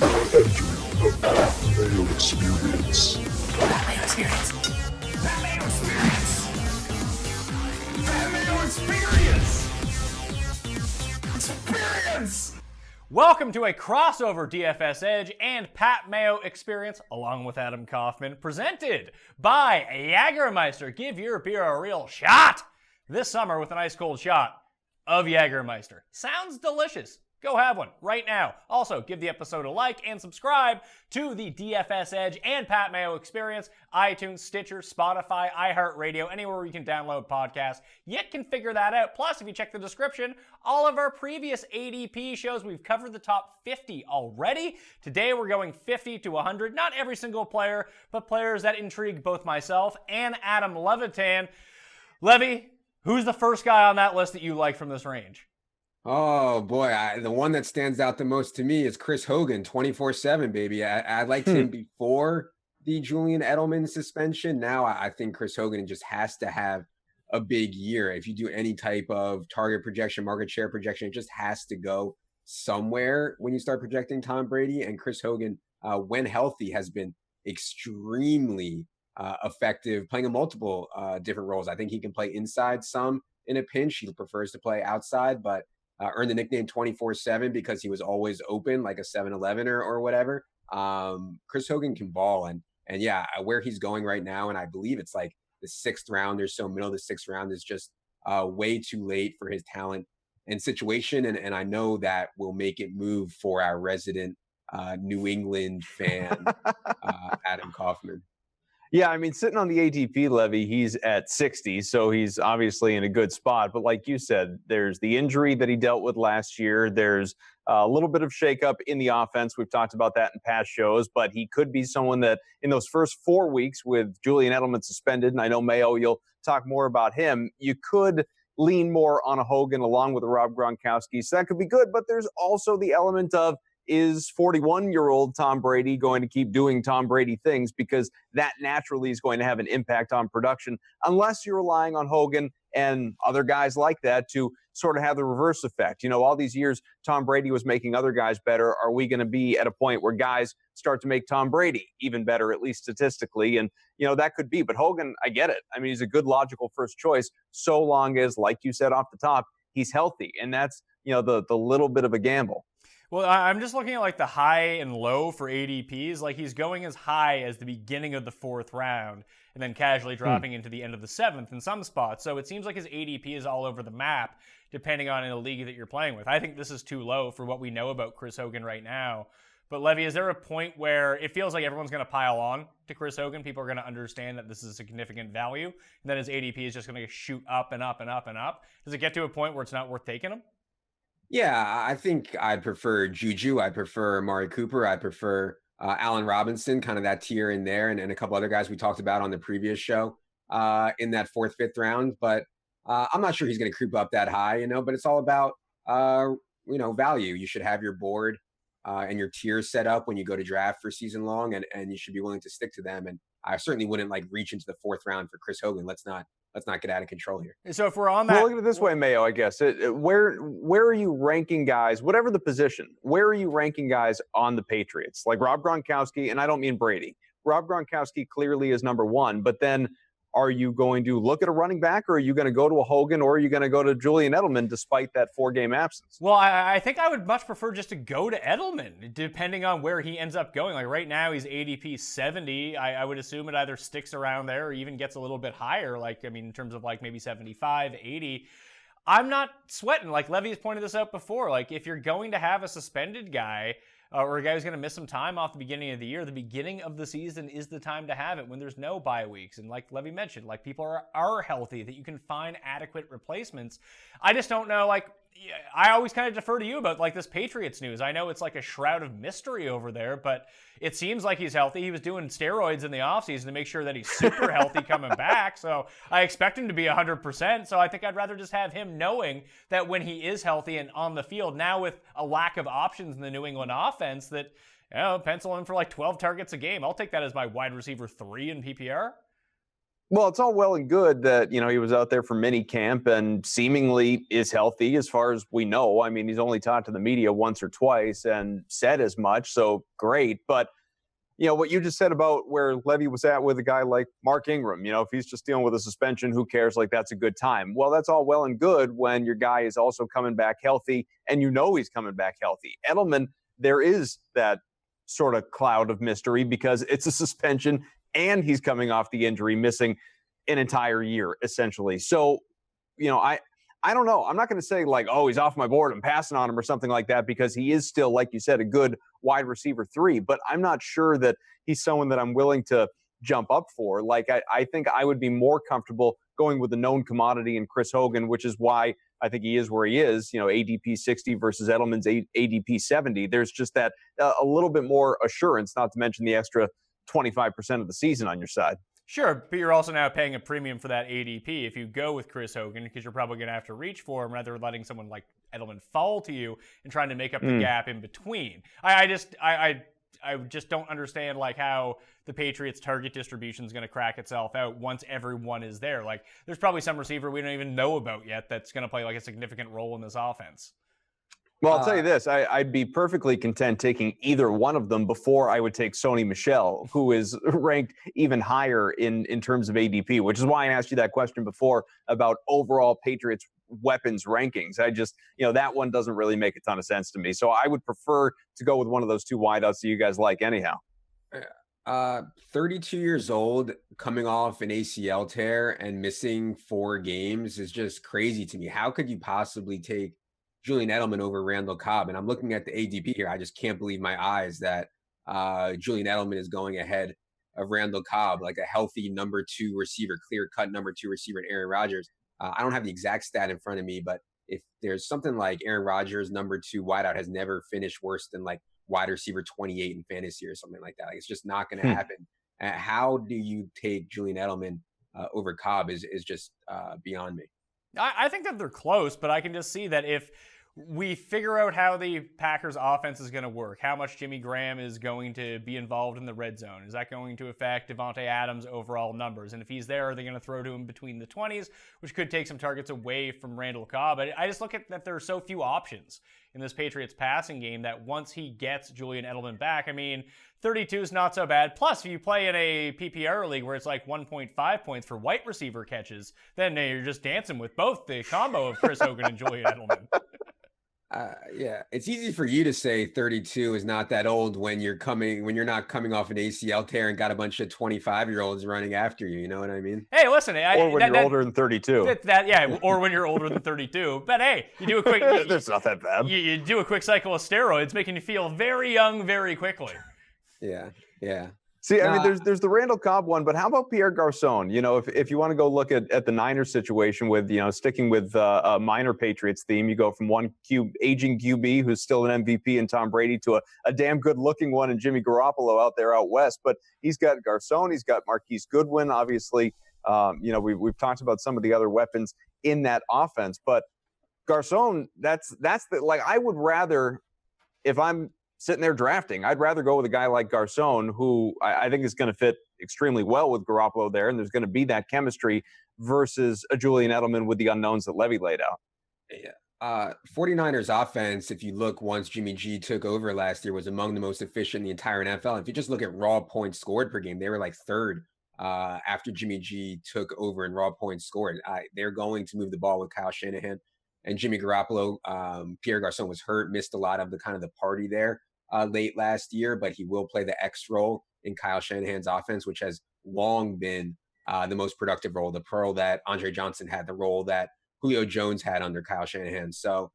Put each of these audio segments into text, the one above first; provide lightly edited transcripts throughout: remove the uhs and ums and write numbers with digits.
Entering the Mayo Experience. That Mayo Experience. That Mayo Experience. That Mayo Experience. Experience. Welcome to a crossover DFS Edge and Pat Mayo Experience, along with Adam Kaufman, presented by Jägermeister. Give your beer a real shot this summer with an ice cold shot of Jägermeister. Sounds delicious. Go have one right now. Also, give the episode a like and subscribe to the DFS Edge and Pat Mayo Experience, iTunes, Stitcher, Spotify, iHeartRadio, anywhere where you can download podcasts. You can figure that out. Plus, if you check the description, all of our previous ADP shows, we've covered the top 50 already. Today, we're going 50 to 100. Not every single player, but players that intrigue both myself and Adam Levitan. Levy, who's the first guy on that list that you like from this range? Oh boy, the one that stands out the most to me is Chris Hogan, 24/7, baby. I liked him before the Julian Edelman suspension. Now I think Chris Hogan just has to have a big year. If you do any type of target projection, market share projection, it just has to go somewhere when you start projecting Tom Brady. And Chris Hogan, when healthy, has been extremely effective, playing in multiple different roles. I think he can play inside some in a pinch. He prefers to play outside, but earned the nickname 24/7 because he was always open, like a 7-Eleven or whatever. Chris Hogan can ball, and yeah, where he's going right now, and I believe it's like the 6th round or so, middle of the 6th round, is just way too late for his talent and situation, and I know that will make it move for our resident New England fan, Adam Kaufman. Yeah, I mean, sitting on the ADP levy, he's at 60, so he's obviously in a good spot. But like you said, there's the injury that he dealt with last year. There's a little bit of shakeup in the offense. We've talked about that in past shows, but he could be someone that in those first 4 weeks with Julian Edelman suspended, and I know, Mayo, you'll talk more about him, you could lean more on a Hogan along with a Rob Gronkowski. So that could be good, but there's also the element of, is 41-year-old Tom Brady going to keep doing Tom Brady things? Because that naturally is going to have an impact on production, unless you're relying on Hogan and other guys like that to sort of have the reverse effect. You know, all these years, Tom Brady was making other guys better. Are we going to be at a point where guys start to make Tom Brady even better, at least statistically? And, you know, that could be. But Hogan, I get it. I mean, he's a good, logical first choice, so long as, like you said off the top, he's healthy. And that's, you know, the little bit of a gamble. Well, I'm just looking at like the high and low for ADPs. Like he's going as high as the beginning of the 4th round and then casually dropping into the end of the 7th in some spots. So it seems like his ADP is all over the map depending on the league that you're playing with. I think this is too low for what we know about Chris Hogan right now. But Levy, is there a point where it feels like everyone's going to pile on to Chris Hogan? People are going to understand that this is a significant value and then his ADP is just going to shoot up and up and up and up. Does it get to a point where it's not worth taking him? Yeah, I think I'd prefer Juju. I prefer Amari Cooper. I prefer Allen Robinson, kind of that tier in there, and a couple other guys we talked about on the previous show in that 4th, 5th round. But I'm not sure he's going to creep up that high, you know, but it's all about, value. You should have your board and your tiers set up when you go to draft for season long, and you should be willing to stick to them. And I certainly wouldn't like reach into the 4th round for Chris Hogan. Let's not get out of control here. So if we're on that, well, look at it this way, Mayo, I guess. Where are you ranking guys, whatever the position, where are you ranking guys on the Patriots? Like Rob Gronkowski, and I don't mean Brady. Rob Gronkowski clearly is number 1, but then are you going to look at a running back, or are you going to go to a Hogan, or are you going to go to Julian Edelman despite that 4-game absence? Well, I think I would much prefer just to go to Edelman, depending on where he ends up going. Like right now, he's ADP 70. I would assume it either sticks around there or even gets a little bit higher. Like, I mean, in terms of like maybe 75, 80. I'm not sweating. Like Levy's pointed this out before. Like if you're going to have a suspended guy, or a guy who's going to miss some time off the beginning of the year, the beginning of the season is the time to have it when there's no bye weeks. And like Levy mentioned, like people are healthy, that you can find adequate replacements. I just don't know, like, I always kind of defer to you about like this Patriots news. I know it's like a shroud of mystery over there, but it seems like he's healthy. He was doing steroids in the offseason to make sure that he's super healthy coming back. So I expect him to be 100%. So I think I'd rather just have him knowing that when he is healthy and on the field, now with a lack of options in the New England offense, that, you know, pencil in for like 12 targets a game. I'll take that as my wide receiver 3 in PPR. Well, it's all well and good that, he was out there for mini camp and seemingly is healthy as far as we know. I mean, he's only talked to the media once or twice and said as much, so great. But, what you just said about where Levy was at with a guy like Mark Ingram, if he's just dealing with a suspension, who cares? Like, that's a good time. Well, that's all well and good when your guy is also coming back healthy and he's coming back healthy. Edelman, there is that sort of cloud of mystery because it's a suspension and he's coming off the injury, missing an entire year, essentially. So, I don't know. I'm not going to say like, oh, he's off my board, I'm passing on him or something like that, because he is still, like you said, a good wide receiver 3. But I'm not sure that he's someone that I'm willing to jump up for. Like, I think I would be more comfortable going with the known commodity in Chris Hogan, which is why I think he is where he is, ADP 60 versus Edelman's ADP 70. There's just that a little bit more assurance, not to mention the extra 25% of the season on your side. Sure, but you're also now paying a premium for that ADP if you go with Chris Hogan, because you're probably going to have to reach for him rather than letting someone like Edelman fall to you and trying to make up the gap in between. I just don't understand like how the Patriots' target distribution is going to crack itself out once everyone is there. Like, there's probably some receiver we don't even know about yet that's going to play like a significant role in this offense. Well, I'll tell you this. I'd be perfectly content taking either one of them before I would take Sony Michel, who is ranked even higher in terms of ADP, which is why I asked you that question before about overall Patriots weapons rankings. I just, that one doesn't really make a ton of sense to me. So I would prefer to go with one of those two wideouts that you guys like anyhow. 32 years old, coming off an ACL tear and missing 4 games is just crazy to me. How could you possibly take Julian Edelman over Randall Cobb? And I'm looking at the ADP here. I just can't believe my eyes that Julian Edelman is going ahead of Randall Cobb, like a healthy number 2 receiver, clear-cut number 2 receiver in Aaron Rodgers. I don't have the exact stat in front of me, but if there's something like Aaron Rodgers, number 2 wideout, has never finished worse than like wide receiver 28 in fantasy or something like that. Like, it's just not going to happen. How do you take Julian Edelman over Cobb is just beyond me. I think that they're close, but I can just see that if we figure out how the Packers offense is going to work, how much Jimmy Graham is going to be involved in the red zone, is that going to affect Devontae Adams' overall numbers? And if he's there, are they going to throw to him between the 20s, which could take some targets away from Randall Cobb? I just look at that there are so few options in this Patriots passing game that once he gets Julian Edelman back, 32 is not so bad. Plus, if you play in a PPR league where it's like 1.5 points for white receiver catches, then you're just dancing with both the combo of Chris Hogan and Julian Edelman. Yeah, it's easy for you to say 32 is not that old when you're not coming off an ACL tear and got a bunch of 25-year-olds running after you. You know what I mean? Hey, listen, or when you're older than 32. Or when you're older than 32. But hey, you do a quick. That's not that bad. You do a quick cycle of steroids, making you feel very young very quickly. Yeah. See, there's the Randall Cobb one, but how about Pierre Garcon? If you want to go look at the Niners situation with, sticking with a minor Patriots theme, you go from one aging QB who's still an MVP in Tom Brady to a damn good looking one in Jimmy Garoppolo out west. But he's got Garcon, he's got Marquise Goodwin. Obviously, we've talked about some of the other weapons in that offense, but Garcon, that's I would rather, if I'm sitting there drafting, I'd rather go with a guy like Garcon, who I think is going to fit extremely well with Garoppolo there, and there's going to be that chemistry versus a Julian Edelman with the unknowns that Levy laid out. Yeah. 49ers offense, if you look once Jimmy G took over last year, was among the most efficient in the entire NFL. If you just look at raw points scored per game, they were like 3rd after Jimmy G took over in raw points scored. They're going to move the ball with Kyle Shanahan and Jimmy Garoppolo. Pierre Garcon was hurt, missed a lot of the party there late last year, but he will play the X role in Kyle Shanahan's offense, which has long been the most productive role, the role that Andre Johnson had, the role that Julio Jones had under Kyle Shanahan. So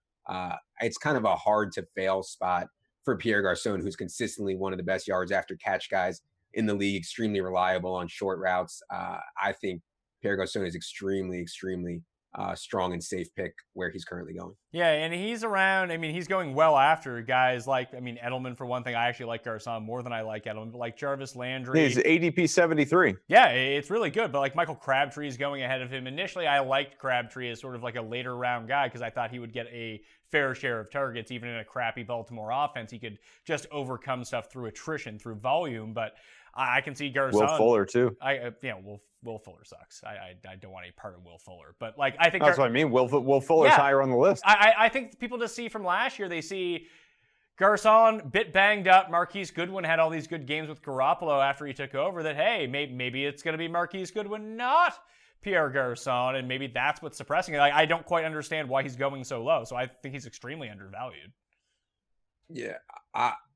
it's kind of a hard to fail spot for Pierre Garcon, who's consistently one of the best yards after catch guys in the league, extremely reliable on short routes. I think Pierre Garcon is extremely strong and safe pick where he's currently going. Yeah, and he's around. He's going well after guys like, Edelman for one thing. I actually like Garcon more than I like Edelman, but like Jarvis Landry. He's ADP 73. Yeah, it's really good, but like Michael Crabtree is going ahead of him. Initially, I liked Crabtree as sort of like a later round guy because I thought he would get a fair share of targets, even in a crappy Baltimore offense. He could just overcome stuff through attrition, through volume. But I can see Garcon. Will Fuller too. Will Fuller sucks. I don't want any part of Will Fuller. But like, I think that's what I mean. Will Fuller's higher on the list. I think people just see from last year, they see Garcon, bit banged up. Marquise Goodwin had all these good games with Garoppolo after he took over that, hey, maybe it's going to be Marquise Goodwin, not Pierre Garcon, and maybe that's what's suppressing it. I don't quite understand why he's going so low, so I think he's extremely undervalued. Yeah,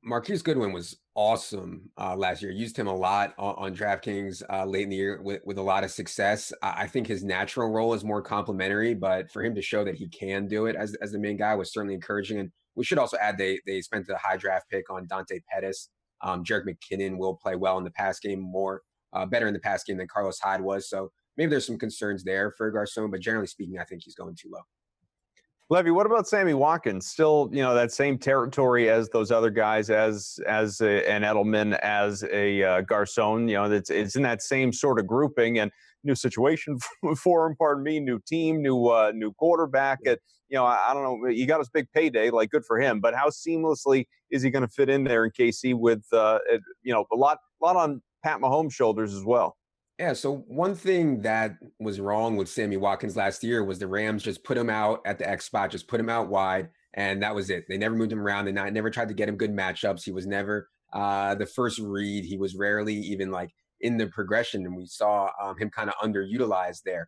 Marquise Goodwin was awesome last year. Used him a lot on DraftKings late in the year with a lot of success. I think his natural role is more complementary, but for him to show that he can do it as the main guy was certainly encouraging. And we should also add they spent a high draft pick on Dante Pettis. Jerick McKinnon will play well in the pass game, better in the pass game than Carlos Hyde was. So maybe there's some concerns there for Garcon, but generally speaking, I think he's going too low. Levy, what about Sammy Watkins? Still, that same territory as those other guys, as an Edelman, as a Garcon. It's in that same sort of grouping, and new situation for him. Pardon me, new team, new quarterback. I don't know. He got his big payday, like good for him. But how seamlessly is he going to fit in there in KC with a lot on Pat Mahomes' shoulders as well? Yeah, so one thing that was wrong with Sammy Watkins last year was the Rams just put him out at the X spot, just put him out wide, and that was it. They never moved him around. They never tried to get him good matchups. He was never the first read. He was rarely even like in the progression, and we saw him kind of underutilized there.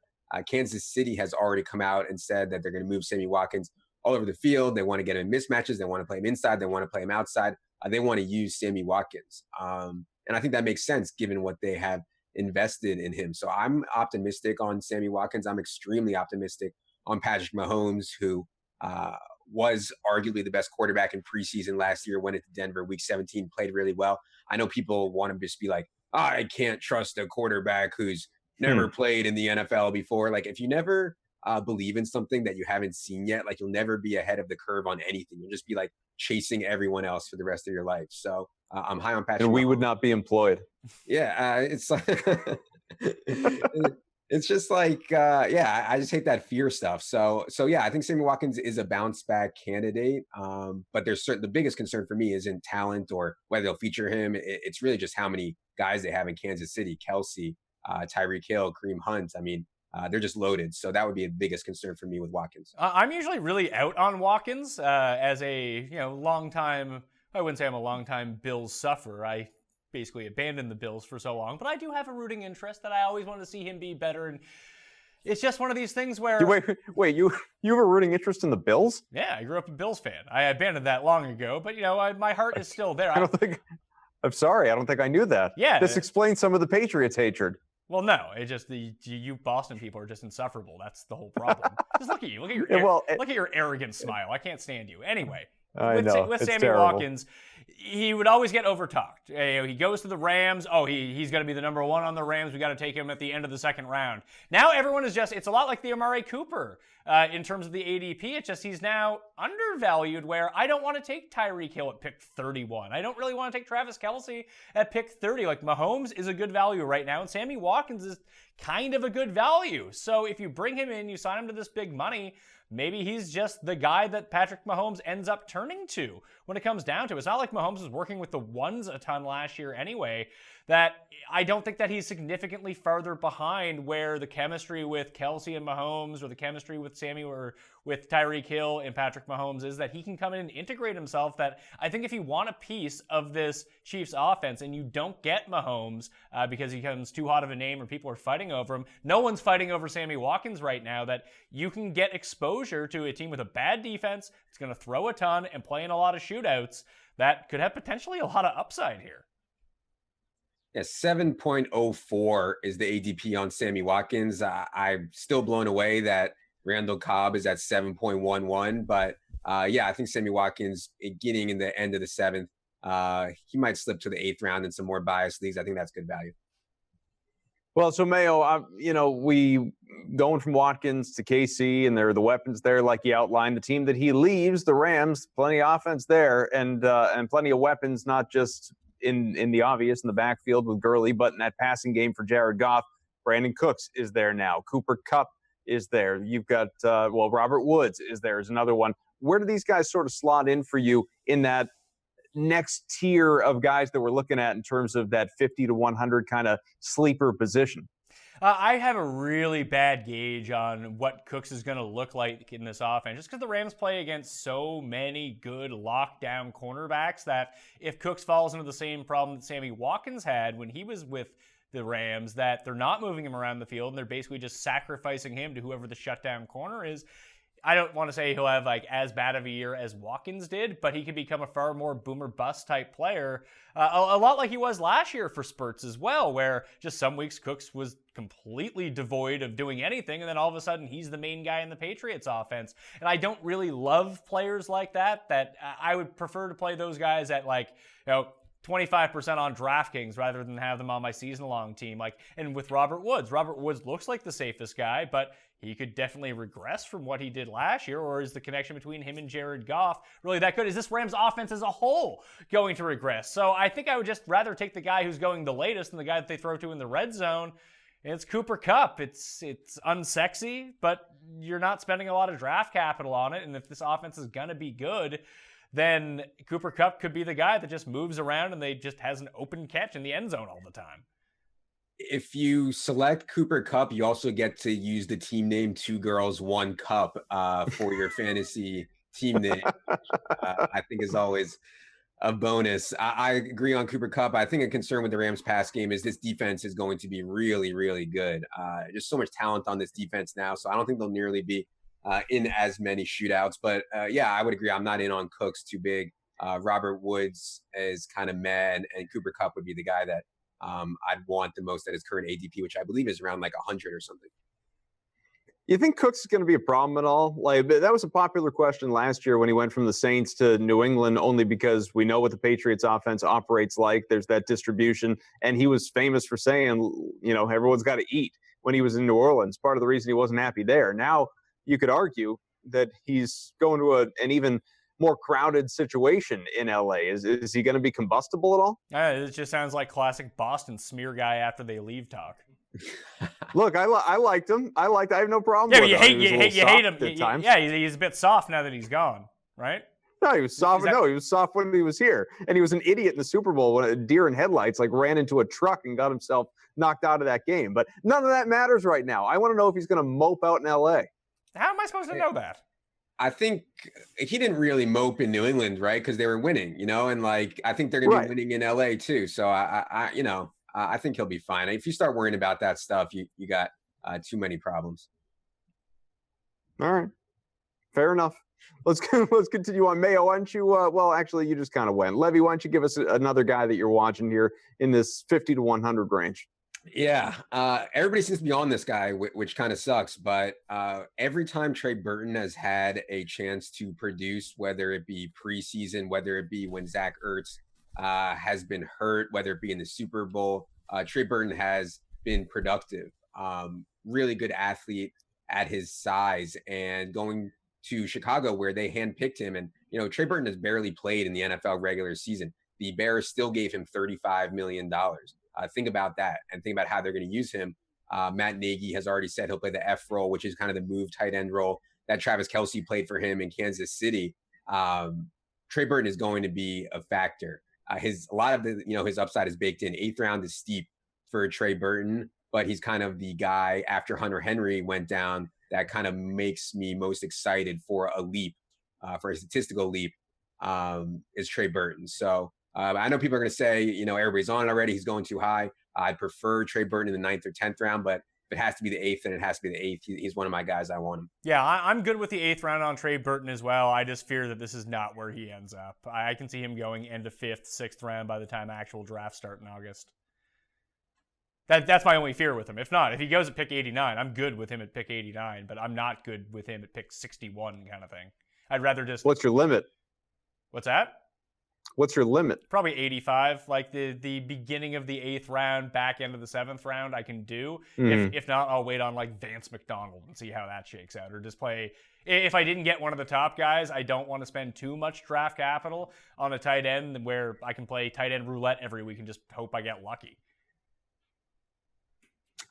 Kansas City has already come out and said that they're going to move Sammy Watkins all over the field. They want to get him in mismatches. They want to play him inside. They want to play him outside. They want to use Sammy Watkins. And I think that makes sense given what they have invested in him. So I'm optimistic on Sammy Watkins. I'm extremely optimistic on Patrick Mahomes, who was arguably the best quarterback in preseason last year, went into Denver week 17, played really well. I know people want to just be like, I can't trust a quarterback who's never played in the NFL before. Like, if you never believe in something that you haven't seen yet, like, you'll never be ahead of the curve on anything. You'll just be like chasing everyone else for the rest of your life. So I'm high on Patrick. And we would not be employed. Yeah, it's like it's just like I just hate that fear stuff. So yeah, I think Sammy Watkins is a bounce back candidate. But the biggest concern for me isn't talent or whether they'll feature him. It's really just how many guys they have in Kansas City: Kelsey, Tyreek Hill, Kareem Hunt. I mean, they're just loaded. So that would be the biggest concern for me with Watkins. I'm usually really out on Watkins as a longtime. I wouldn't say I'm a longtime Bills sufferer. I basically abandoned the Bills for so long, but I do have a rooting interest that I always wanted to see him be better. And it's just one of these things where wait, you have a rooting interest in the Bills? Yeah, I grew up a Bills fan. I abandoned that long ago, but my heart is still there. I'm sorry, I don't think I knew that. Yeah, this explains some of the Patriots' hatred. Well, no, it's just you Boston people are just insufferable. That's the whole problem. Just look at you. Look at your arrogant smile. I can't stand you. Anyway. With Sammy terrible. Watkins, he would always get overtalked. He goes to the Rams. Oh, he's going to be the number one on the Rams. We got to take him at the end of the second round. Now everyone is it's a lot like the Amari Cooper in terms of the ADP. It's just he's now undervalued where I don't want to take Tyreek Hill at pick 31. I don't really want to take Travis Kelce at pick 30. Like, Mahomes is a good value right now, and Sammy Watkins is kind of a good value. So if you bring him in, you sign him to this big money, maybe he's just the guy that Patrick Mahomes ends up turning to when it comes down to it. It's not like Mahomes was working with the ones a ton last year anyway, that I don't think that he's significantly farther behind where the chemistry with Kelsey and Mahomes or the chemistry with Sammy or with Tyreek Hill and Patrick Mahomes is, that he can come in and integrate himself. That I think if you want a piece of this Chiefs offense and you don't get Mahomes because he becomes too hot of a name or people are fighting over him, no one's fighting over Sammy Watkins right now, that you can get exposure to a team with a bad defense. It's going to throw a ton and play in a lot of shootouts that could have potentially a lot of upside here. Yeah, 7.04 is the ADP on Sammy Watkins. I'm still blown away that Randall Cobb is at 7.11. But I think Sammy Watkins, getting in the end of the seventh, he might slip to the eighth round in some more biased leagues. I think that's good value. Well, so Mayo, we going from Watkins to KC, and there are the weapons there, like you outlined. The team that he leaves, the Rams, plenty of offense there, and plenty of weapons, not just in the obvious in the backfield with Gurley, but in that passing game for Jared Goff. Brandin Cooks is there now. Cooper Kupp is there. You've got Robert Woods is there is another one. Where do these guys sort of slot in for you in that next tier of guys that we're looking at in terms of that 50 to 100 kind of sleeper position? I have a really bad gauge on what Cooks is going to look like in this offense, just because the Rams play against so many good lockdown cornerbacks that if Cooks falls into the same problem that Sammy Watkins had when he was with the Rams, that they're not moving him around the field and they're basically just sacrificing him to whoever the shutdown corner is. I don't want to say he'll have like as bad of a year as Watkins did, but he could become a far more boomer bust type player, a lot like he was last year for spurts as well, where just some weeks Cooks was completely devoid of doing anything, and then all of a sudden he's the main guy in the Patriots offense. And I don't really love players like that I would prefer to play those guys at 25% on DraftKings rather than have them on my season-long team. And with Robert Woods looks like the safest guy, but he could definitely regress from what he did last year. Or is the connection between him and Jared Goff really that good? Is this Rams offense as a whole going to regress? So I think I would just rather take the guy who's going the latest than the guy that they throw to in the red zone. And it's Cooper Kupp. It's unsexy, but you're not spending a lot of draft capital on it. And if this offense is going to be good, then Cooper Kupp could be the guy that just moves around and they just has an open catch in the end zone all the time. If you select Cooper Kupp, you also get to use the team name 2 Girls 1 Cup for your fantasy team name, which, I think is always a bonus. I agree on Cooper Kupp. I think a concern with the Rams pass game is this defense is going to be really, really good. There's so much talent on this defense now, so I don't think they'll nearly be in as many shootouts. But yeah, I would agree. I'm not in on Cooks too big. Robert Woods is kind of mad, and Cooper Kupp would be the guy that I'd want the most at his current ADP, which I believe is around 100 or something. You think Cooks is going to be a problem at all? That was a popular question last year when he went from the Saints to New England, only because we know what the Patriots offense operates like. There's that distribution, and he was famous for saying, everyone's got to eat when he was in New Orleans. Part of the reason he wasn't happy there. Now you could argue that he's going to an even more crowded situation in LA. Is he going to be combustible at all? It just sounds like classic Boston smear guy after they leave talk. Look, I liked him. I have no problem with him. You hate him. Yeah, he's a bit soft now that he's gone, right? No, he was soft. No, he was soft when he was here. And he was an idiot in the Super Bowl when a deer in headlights ran into a truck and got himself knocked out of that game. But none of that matters right now. I want to know if he's going to mope out in LA. How am I supposed to know that? I think he didn't really mope in New England, right? Because they were winning, and I think they're going to be winning in LA too. So I think he'll be fine. If you start worrying about that stuff, you got too many problems. All right, fair enough. Let's continue on. Mayo, why don't you? Well, actually, you just kind of went. Levy, why don't you give us another guy that you're watching here in this 50 to 100 range? Yeah, everybody seems to be on this guy, which kind of sucks. But every time Trey Burton has had a chance to produce, whether it be preseason, whether it be when Zach Ertz has been hurt, whether it be in the Super Bowl, Trey Burton has been productive. Really good athlete at his size, and going to Chicago where they handpicked him. And, Trey Burton has barely played in the NFL regular season. The Bears still gave him $35 million. Think about that and think about how they're going to use him. Matt Nagy has already said he'll play the F role, which is kind of the move tight end role that Travis Kelce played for him in Kansas City. Trey Burton is going to be a factor. A lot of his upside is baked in. 8th round is steep for Trey Burton, but he's kind of the guy after Hunter Henry went down that kind of makes me most excited for a leap, for a statistical leap, is Trey Burton. So I know people are going to say, everybody's on it already. He's going too high. I'd prefer Trey Burton in the 9th or 10th round, but if it has to be the 8th, then it has to be the 8th. He's one of my guys. I want him. Yeah, I'm good with the 8th round on Trey Burton as well. I just fear that this is not where he ends up. I can see him going into 5th, 6th round by the time actual drafts start in August. That's my only fear with him. If he goes at pick 89, I'm good with him at pick 89, but I'm not good with him at pick 61 kind of thing. I'd rather just... What's your limit? What's that? What's your limit? Probably 85. Like the beginning of the 8th round, back end of the 7th round, I can do. If not, I'll wait on Vance McDonald and see how that shakes out. Or just play. If I didn't get one of the top guys, I don't want to spend too much draft capital on a tight end where I can play tight end roulette every week and just hope I get lucky.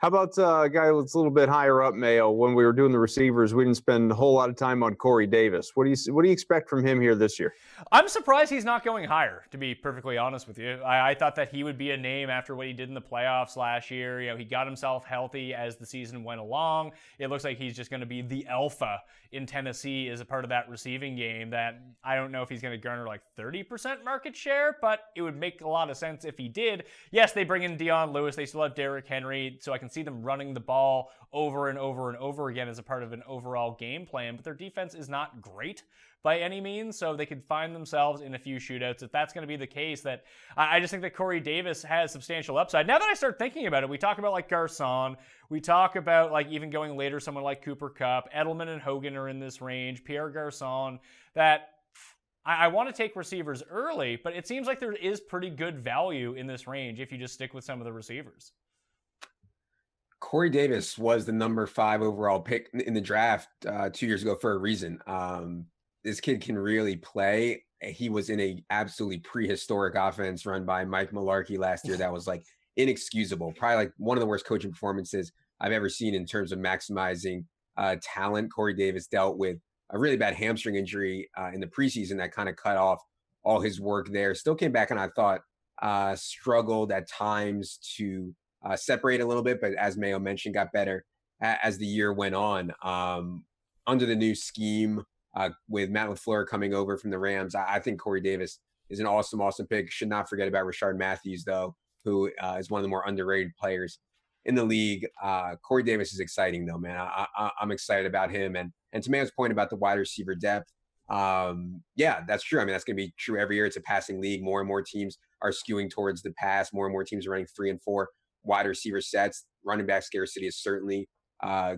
How about a guy that's a little bit higher up, Mayo? When we were doing the receivers, we didn't spend a whole lot of time on Corey Davis. What do you expect from him here this year? I'm surprised he's not going higher, to be perfectly honest with you. I thought that he would be a name after what he did in the playoffs last year. You know, he got himself healthy as the season went along. It looks like he's just going to be the alpha in Tennessee as a part of that receiving game that I don't know if he's going to garner like 30% market share, but it would make a lot of sense if he did. Yes, they bring in Dion Lewis. They still have Derrick Henry, so I can see them running the ball over and over and over again as a part of an overall game plan, but their defense is not great by any means, so they could find themselves in a few shootouts. If that's going to be the case, that I just think that Corey Davis has substantial upside. Now that I start thinking about it, we talk about like Garcon, we talk about like even going later, someone like Cooper Kupp, Edelman and Hogan are in this range, Pierre Garcon, that I want to take receivers early, but it seems like there is pretty good value in this range if you just stick with some of the receivers. Corey Davis was the number 5 overall pick in the draft 2 years ago for a reason. This kid can really play. He was in a absolutely prehistoric offense run by Mike Mularkey last year that was like inexcusable. Probably like one of the worst coaching performances I've ever seen in terms of maximizing talent. Corey Davis dealt with a really bad hamstring injury in the preseason that kind of cut off all his work there. Still came back and I thought struggled at times to separate a little bit, but as Mayo mentioned, got better as the year went on. Under the new scheme, with Matt LaFleur coming over from the Rams, I think Corey Davis is an awesome pick. Should not forget about Rashard Matthews, though, who is one of the more underrated players in the league. Corey Davis is exciting, though, man. I'm excited about him. And to Mayo's point about the wide receiver depth, yeah, that's true. I mean, that's going to be true every year. It's a passing league. More and more teams are skewing towards the pass. More and more teams are running 3 and 4 wide receiver sets. Running back scarcity is certainly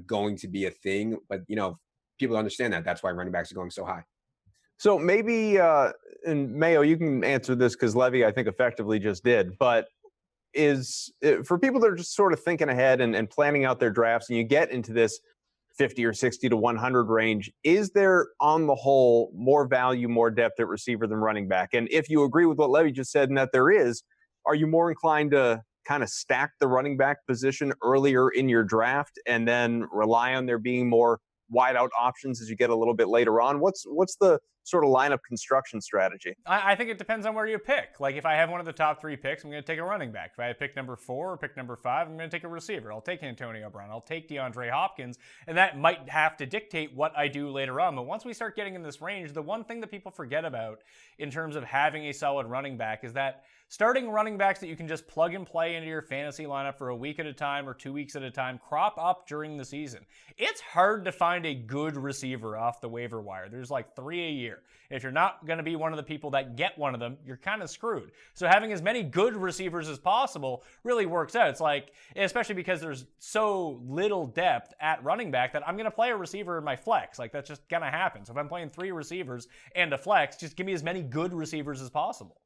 going to be a thing. But, you know, people understand that. That's why running backs are going so high. So maybe, and Mayo, you can answer this because Levy, I think, effectively just did. But for people that are just sort of thinking ahead and planning out their drafts, and you get into this 50 or 60 to 100 range, is there on the whole more value, more depth at receiver than running back? And if you agree with what Levy just said and that there is, are you more inclined to kind of stack the running back position earlier in your draft and then rely on there being more wide out options as you get a little bit later on? What's the sort of lineup construction strategy? I think it depends on where you pick. Like if I have one of the top 3 picks, I'm going to take a running back. If I have pick number 4 or pick number 5, I'm going to take a receiver. I'll take Antonio Brown. I'll take DeAndre Hopkins. And that might have to dictate what I do later on. But once we start getting in this range, the one thing that people forget about in terms of having a solid running back is that starting running backs that you can just plug and play into your fantasy lineup for a week at a time or 2 weeks at a time crop up during the season. It's hard to find a good receiver off the waiver wire. There's like 3 a year. If you're not going to be one of the people that get one of them, you're kind of screwed. So having as many good receivers as possible really works out. It's like, especially because there's so little depth at running back that I'm going to play a receiver in my flex. Like that's just going to happen. So if I'm playing 3 receivers and a flex, just give me as many good receivers as possible.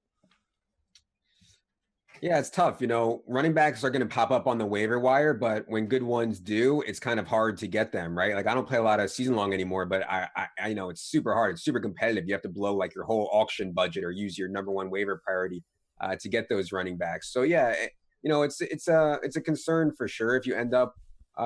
Yeah, it's tough. You know, running backs are going to pop up on the waiver wire, but when good ones do, it's kind of hard to get them, right? Like I don't play a lot of season long anymore, but I know it's super hard. It's super competitive. You have to blow like your whole auction budget or use your number 1 waiver priority to get those running backs. So yeah, you know, it's a concern for sure if you end up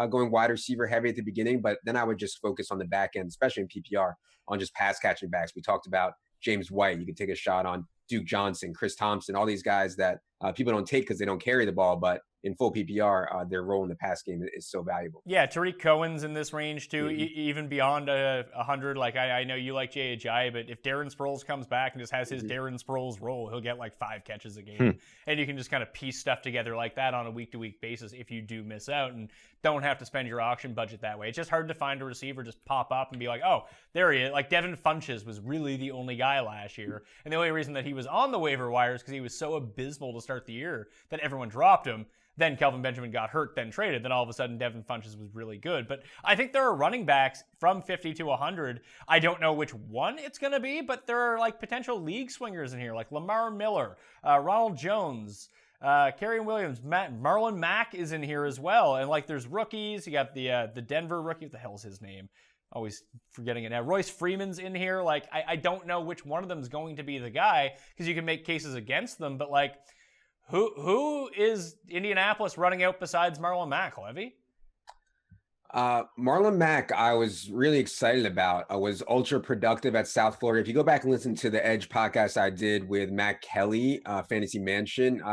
going wide receiver heavy at the beginning, but then I would just focus on the back end, especially in PPR, on just pass catching backs. We talked about James White. You can take a shot on Duke Johnson, Chris Thompson, all these guys that people don't take because they don't carry the ball, but in full PPR, their role in the pass game is so valuable. Yeah, Tariq Cohen's in this range too, even beyond 100. Like I know you like J.H.I., but if Darren Sproles comes back and just has his Darren Sproles role, he'll get like 5 catches a game. And you can just kind of piece stuff together like that on a week-to-week basis if you do miss out and don't have to spend your auction budget that way. It's just hard to find a receiver just pop up and be like, oh, there he is. Like Devin Funches was really the only guy last year. And the only reason that he was on the waiver wire is because he was so abysmal to start the year that everyone dropped him. Then Kelvin Benjamin got hurt, then traded. Then all of a sudden, Devin Funches was really good. But I think there are running backs from 50 to 100. I don't know which one it's going to be, but there are like potential league swingers in here, like Lamar Miller, Ronald Jones, Kerryon Williams, Marlon Mack is in here as well. And like there's rookies. You got the Denver rookie. What the hell is his name? Always forgetting it now. Royce Freeman's in here. Like I don't know which one of them is going to be the guy because you can make cases against them, but like Who is Indianapolis running out besides Marlon Mack, Levy? Marlon Mack, I was really excited about. I was ultra productive at South Florida. If you go back and listen to the Edge podcast I did with Matt Kelly, Fantasy Mansion,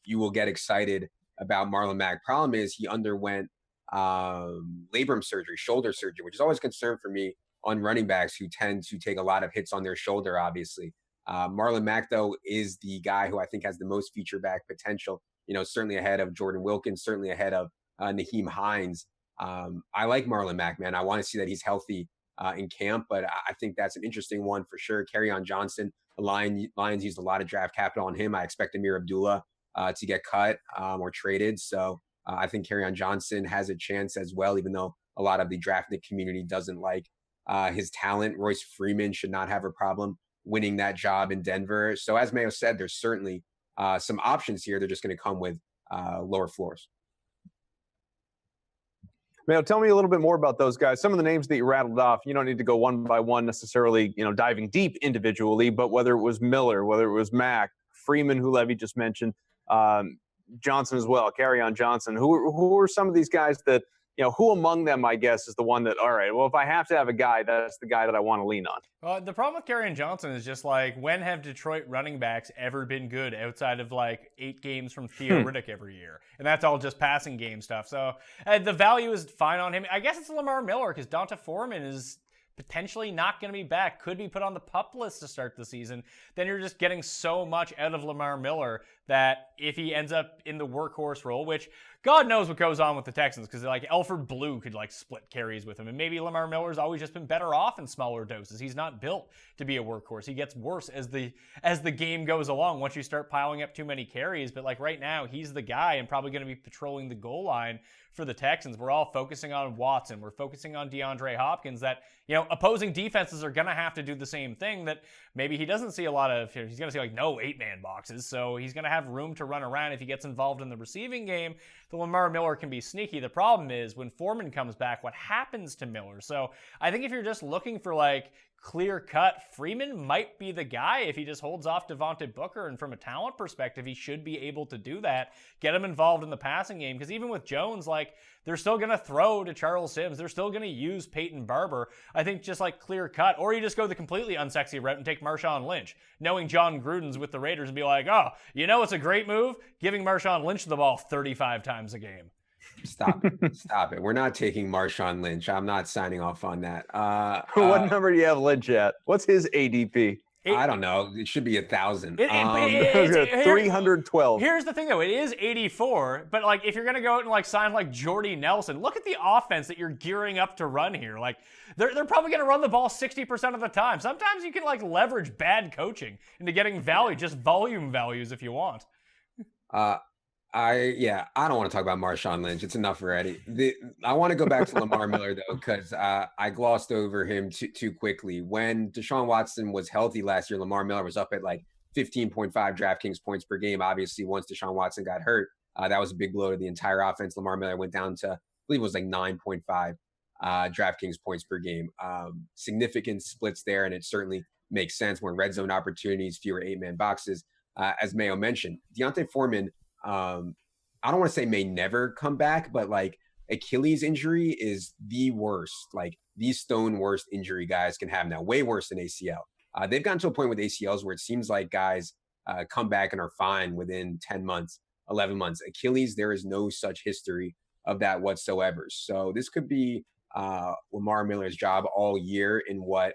you will get excited about Marlon Mack. Problem is he underwent labrum surgery, shoulder surgery, which is always a concern for me on running backs who tend to take a lot of hits on their shoulder, obviously. Marlon Mack, though, is the guy who I think has the most feature back potential, certainly ahead of Jordan Wilkins, certainly ahead of Naheem Hines. I like Marlon Mack, man. I want to see that he's healthy in camp, but I think that's an interesting one for sure. Kerryon Johnson, the Lions used a lot of draft capital on him. I expect Amir Abdullah to get cut or traded. So I think Kerryon Johnson has a chance as well, even though a lot of the drafting community doesn't like his talent. Royce Freeman should not have a problem winning that job in Denver. So as Mayo said, there's certainly some options here. They're just going to come with lower floors. Mayo, tell me a little bit more about those guys. Some of the names that you rattled off, you don't need to go one by one necessarily, diving deep individually, but whether it was Miller, whether it was Mack, Freeman, who Levy just mentioned, Johnson as well, Kerryon Johnson, who are some of these guys that, who among them, I guess, is the one that, all right, well, if I have to have a guy, that's the guy that I want to lean on. The problem with Kerryon Johnson is just when have Detroit running backs ever been good outside of 8 games from Theo Riddick every year? And that's all just passing game stuff. So the value is fine on him. I guess it's Lamar Miller because Donta Foreman is potentially not going to be back, could be put on the PUP list to start the season. Then you're just getting so much out of Lamar Miller that if he ends up in the workhorse role, which God knows what goes on with the Texans, because Alfred Blue could split carries with him, and maybe Lamar Miller's always just been better off in smaller doses. He's not built to be a workhorse. He gets worse as the game goes along once you start piling up too many carries. But right now, he's the guy and probably going to be patrolling the goal line for the Texans. We're all focusing on Watson. We're focusing on DeAndre Hopkins. That opposing defenses are going to have to do the same thing. That maybe he doesn't see a lot of. He's going to see no 8-man boxes, so he's going to have room to run around if he gets involved in the receiving game. The Lamar Miller can be sneaky. The problem is when Foreman comes back, what happens to Miller? So I think if you're just looking for clear-cut, Freeman might be the guy if he just holds off Devontae Booker, and from a talent perspective, he should be able to do that, get him involved in the passing game, because even with Jones, they're still going to throw to Charles Sims. They're still going to use Peyton Barber. I think just clear-cut, or you just go the completely unsexy route and take Marshawn Lynch, knowing John Gruden's with the Raiders, and be it's a great move? Giving Marshawn Lynch the ball 35 times a game. Stop it. We're not taking Marshawn Lynch. I'm not signing off on that. What number do you have Lynch at? What's his ADP? I don't know. It should be 1,000. 312. Here's the thing, though. It is 84, but if you're gonna go out and sign Jordy Nelson, look at the offense that you're gearing up to run here. They're probably gonna run the ball 60% of the time. Sometimes you can leverage bad coaching into getting value, just volume values if you want. I don't want to talk about Marshawn Lynch. It's enough already. I want to go back to Lamar Miller, though, because I glossed over him too quickly. When Deshaun Watson was healthy last year, Lamar Miller was up at 15.5 DraftKings points per game. Obviously, once Deshaun Watson got hurt, that was a big blow to the entire offense. Lamar Miller went down to, I believe it was 9.5 DraftKings points per game. Significant splits there, and it certainly makes sense when red zone opportunities, fewer 8-man boxes. As Mayo mentioned, Deontay Foreman, I don't want to say may never come back, but Achilles injury is the worst, the stone worst injury guys can have now, way worse than ACL. They've gotten to a point with ACLs where it seems like guys come back and are fine within 10 months, 11 months. Achilles, there is no such history of that whatsoever. So this could be Lamar Miller's job all year in what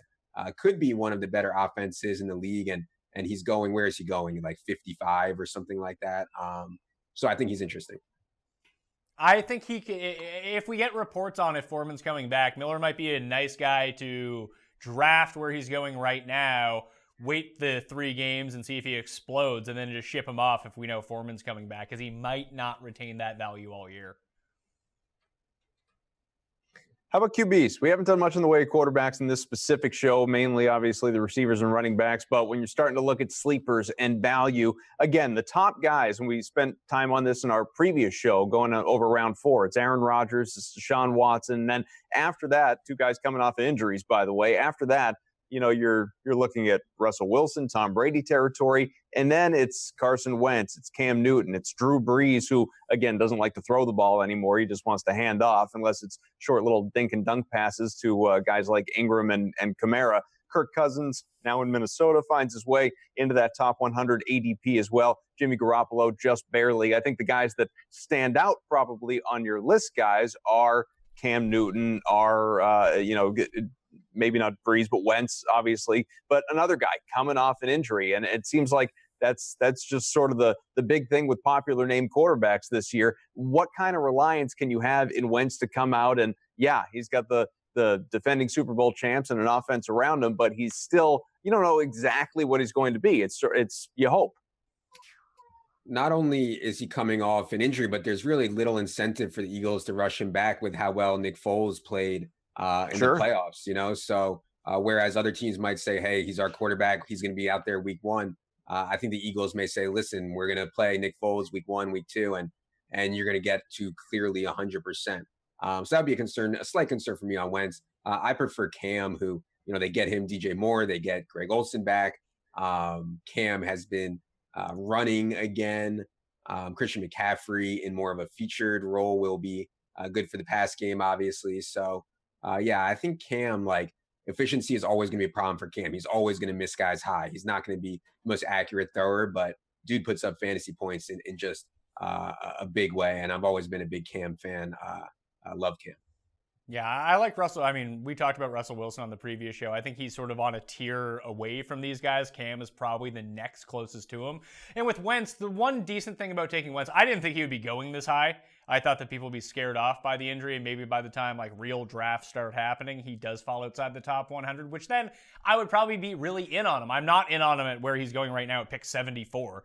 could be one of the better offenses in the league. And he's going, where is he going? 55 or something like that. So I think he's interesting. I think if we get reports on if Foreman's coming back, Miller might be a nice guy to draft where he's going right now, wait the 3 games and see if he explodes, and then just ship him off if we know Foreman's coming back, because he might not retain that value all year. How about QBs? We haven't done much in the way of quarterbacks in this specific show, mainly, obviously, the receivers and running backs. But when you're starting to look at sleepers and value, again, the top guys, and we spent time on this in our previous show going over round 4. It's Aaron Rodgers, it's Deshaun Watson. And then after that, 2 guys coming off of injuries, by the way. After that, you're looking at Russell Wilson, Tom Brady territory, and then it's Carson Wentz, it's Cam Newton, it's Drew Brees, who again doesn't like to throw the ball anymore. He just wants to hand off, unless it's short little dink and dunk passes to guys like Ingram and Kamara. Kirk Cousins, now in Minnesota, finds his way into that top 100 ADP as well. Jimmy Garoppolo just barely. I think the guys that stand out probably on your list, guys, are Cam Newton, are maybe not Breeze, but Wentz, obviously, but another guy coming off an injury. And it seems like that's just sort of the big thing with popular name quarterbacks this year. What kind of reliance can you have in Wentz to come out? And yeah, he's got the defending Super Bowl champs and an offense around him, but he's still, you don't know exactly what he's going to be. It's you hope. Not only is he coming off an injury, but there's really little incentive for the Eagles to rush him back with how well Nick Foles played in the playoffs, So whereas other teams might say, hey, he's our quarterback, he's going to be out there week one. I think the Eagles may say, listen, we're going to play Nick Foles week 1, week 2, and you're going to get to clearly 100%. So that would be a slight concern for me on Wentz. I prefer Cam, who, they get him DJ Moore, they get Greg Olsen back. Cam has been running again. Christian McCaffrey in more of a featured role will be good for the pass game, obviously. So, I think Cam, efficiency is always going to be a problem for Cam. He's always going to miss guys high. He's not going to be the most accurate thrower, but dude puts up fantasy points in just a big way. And I've always been a big Cam fan. I love Cam. Yeah, I like Russell. I mean, we talked about Russell Wilson on the previous show. I think he's sort of on a tier away from these guys. Cam is probably the next closest to him. And with Wentz, the one decent thing about taking Wentz, I didn't think he would be going this high. I thought that people would be scared off by the injury, and maybe by the time real drafts start happening, he does fall outside the top 100, which then I would probably be really in on him. I'm not in on him at where he's going right now at pick 74,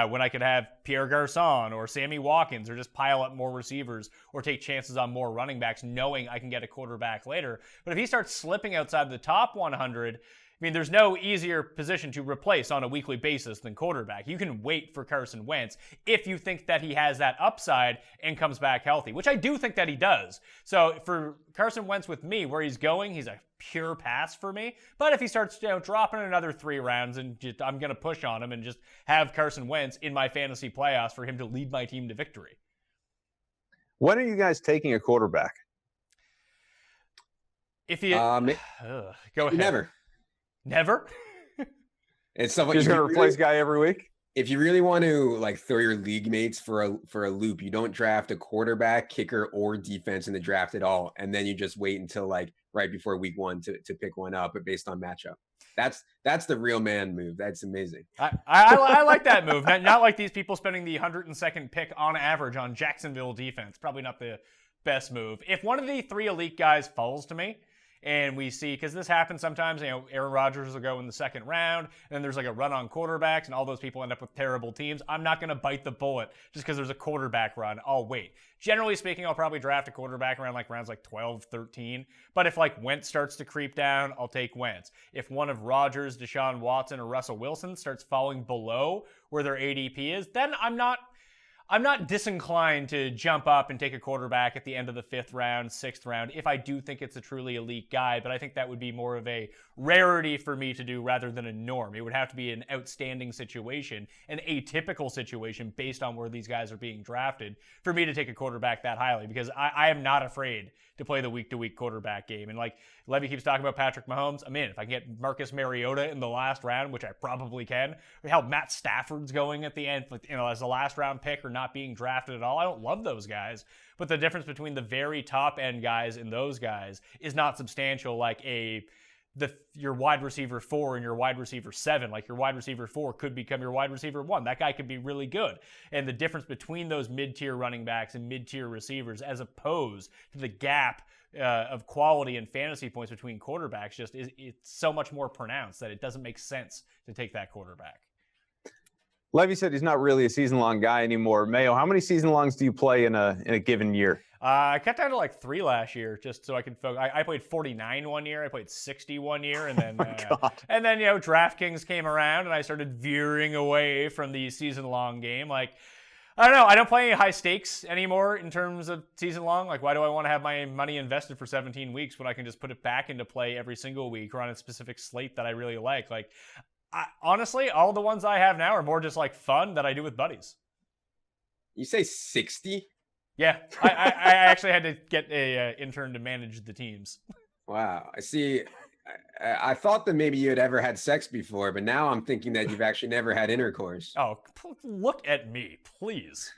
when I could have Pierre Garcon or Sammy Watkins, or just pile up more receivers or take chances on more running backs, knowing I can get a quarterback later. But if he starts slipping outside the top 100, I mean, there's no easier position to replace on a weekly basis than quarterback. You can wait for Carson Wentz if you think that he has that upside and comes back healthy, which I do think that he does. So for Carson Wentz with me, where he's going, he's a pure pass for me. But if he starts dropping another 3 rounds, and I'm going to push on him and just have Carson Wentz in my fantasy playoffs for him to lead my team to victory. When are you guys taking a quarterback? If you go ahead. Never. It's stuff you're going to replace guy every week. If you really want to throw your league mates for a loop, you don't draft a quarterback, kicker, or defense in the draft at all, and then you just wait until right before week 1 to pick one up, but based on matchup. That's the real man move. That's amazing. I like that move. Not like these people spending the 102nd pick on average on Jacksonville defense. Probably not the best move. If one of the 3 elite guys falls to me, and we see, because this happens sometimes, Aaron Rodgers will go in the 2nd round, and then there's a run on quarterbacks, and all those people end up with terrible teams. I'm not going to bite the bullet just because there's a quarterback run. I'll wait. Generally speaking, I'll probably draft a quarterback around rounds 12, 13. But if Wentz starts to creep down, I'll take Wentz. If one of Rodgers, Deshaun Watson, or Russell Wilson starts falling below where their ADP is, then I'm not disinclined to jump up and take a quarterback at the end of the 5th round, 6th round, if I do think it's a truly elite guy. But I think that would be more of a rarity for me to do rather than a norm. It would have to be an outstanding situation, an atypical situation based on where these guys are being drafted for me to take a quarterback that highly, because I am not afraid to play the week-to-week quarterback game. And Levy keeps talking about Patrick Mahomes, I'm in. If I can get Marcus Mariota in the last round, which I probably can, or how Matt Stafford's going at the end, as a last-round pick or not being drafted at all, I don't love those guys. But the difference between the very top-end guys and those guys is not substantial your wide receiver 4 and your wide receiver 7. Your wide receiver 4 could become your wide receiver 1. That guy could be really good. And the difference between those mid-tier running backs and mid-tier receivers, as opposed to the gap of quality and fantasy points between quarterbacks, it's so much more pronounced that it doesn't make sense to take that quarterback. Levy said he's not really a season-long guy anymore. Mayo, how many season-longs do you play in a given year? I cut down to 3 last year, just so I could focus. I played 49 one year, I played 60 one year, and then DraftKings came around, and I started veering away from the season-long game. I don't know. I don't play any high stakes anymore in terms of season long. Like, why do I want to have my money invested for 17 weeks when I can just put it back into play every single week or on a specific slate that I really like? Like, honestly, all the ones I have now are more just like fun that I do with buddies. You say 60? Yeah, I actually had to get a intern to manage the teams. Wow. I see. I thought that maybe you had ever had sex before, but now I'm thinking that you've actually never had intercourse. Oh, look at me, please.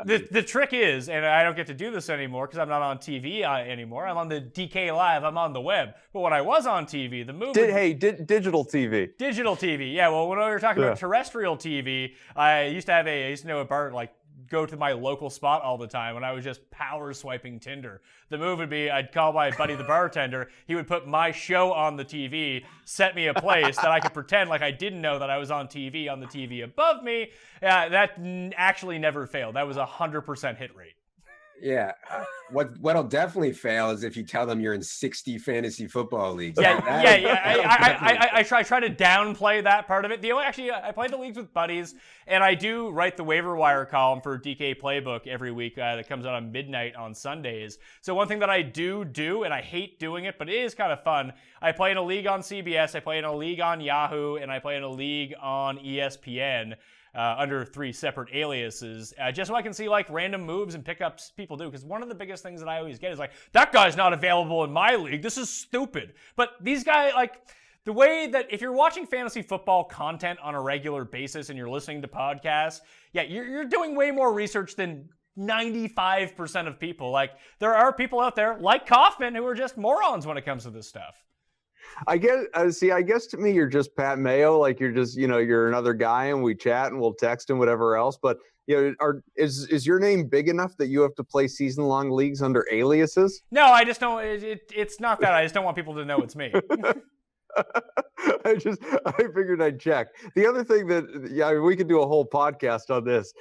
The trick is, and I don't get to do this anymore because I'm not on TV anymore. I'm on the DK Live. I'm on the web. But when I was on TV, the movie... digital TV. Digital TV. Yeah, well, when we were talking about terrestrial TV, I used to know a bar, like, go to my local spot all the time when I was just power swiping Tinder. The move would be I'd call my buddy the bartender. He would put my show on the TV, set me a place that I could pretend like I didn't know that I was on TV on the TV above me. That actually never failed. That was 100% hit rate. Yeah. What'll definitely fail is if you tell them you're in 60 fantasy football leagues. Yeah. I try to downplay that part of it. I play the leagues with buddies, and I do write the waiver wire column for DK Playbook every week that comes out on midnight on Sundays. So one thing that I do, and I hate doing it, but it is kind of fun, I play in a league on CBS, I play in a league on Yahoo, and I play in a league on ESPN. Under 3 separate aliases, just so I can see like random moves and pickups people do. Because one of the biggest things that I always get is like, that guy's not available in my league. This is stupid. But these guys, like, the way that if you're watching fantasy football content on a regular basis and you're listening to podcasts, yeah, you're doing way more research than 95% of people. Like, there are people out there like Kaufman who are just morons when it comes to this stuff. I guess to me, you're just Pat Mayo. Like you're just, you're another guy and we chat and we'll text and whatever else. But, is your name big enough that you have to play season long leagues under aliases? No, I just don't. It's not that. I just don't want people to know it's me. I figured I'd check. The other thing that, we could do a whole podcast on this.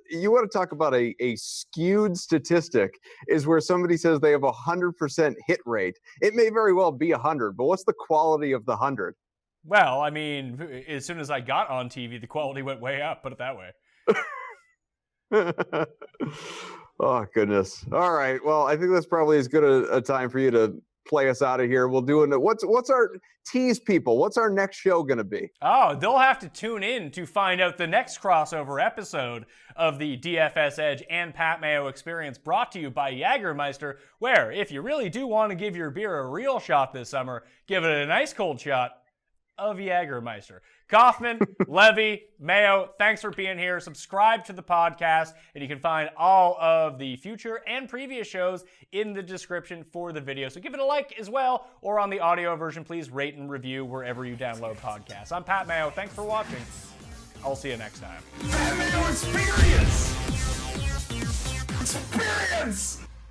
You want to talk about a skewed statistic is where somebody says they have 100% hit rate. It may very well be 100, but what's the quality of the 100? Well, I mean, as soon as I got on TV, the quality went way up, put it that way. Oh, goodness. All right. Well, I think that's probably as good a time for you to play us out of here. We'll do it. What's our tease people? What's our next show going to be? Oh, they'll have to tune in to find out the next crossover episode of the DFS Edge and Pat Mayo Experience, brought to you by Jägermeister, where if you really do want to give your beer a real shot this summer, give it a nice cold shot of Jägermeister. Kaufman, Levy, Mayo, thanks for being here. Subscribe to the podcast, and you can find all of the future and previous shows in the description for the video. So give it a like as well, or on the audio version, please rate and review wherever you download podcasts. I'm Pat Mayo. Thanks for watching. I'll see you next time. Mayo Experience! Experience!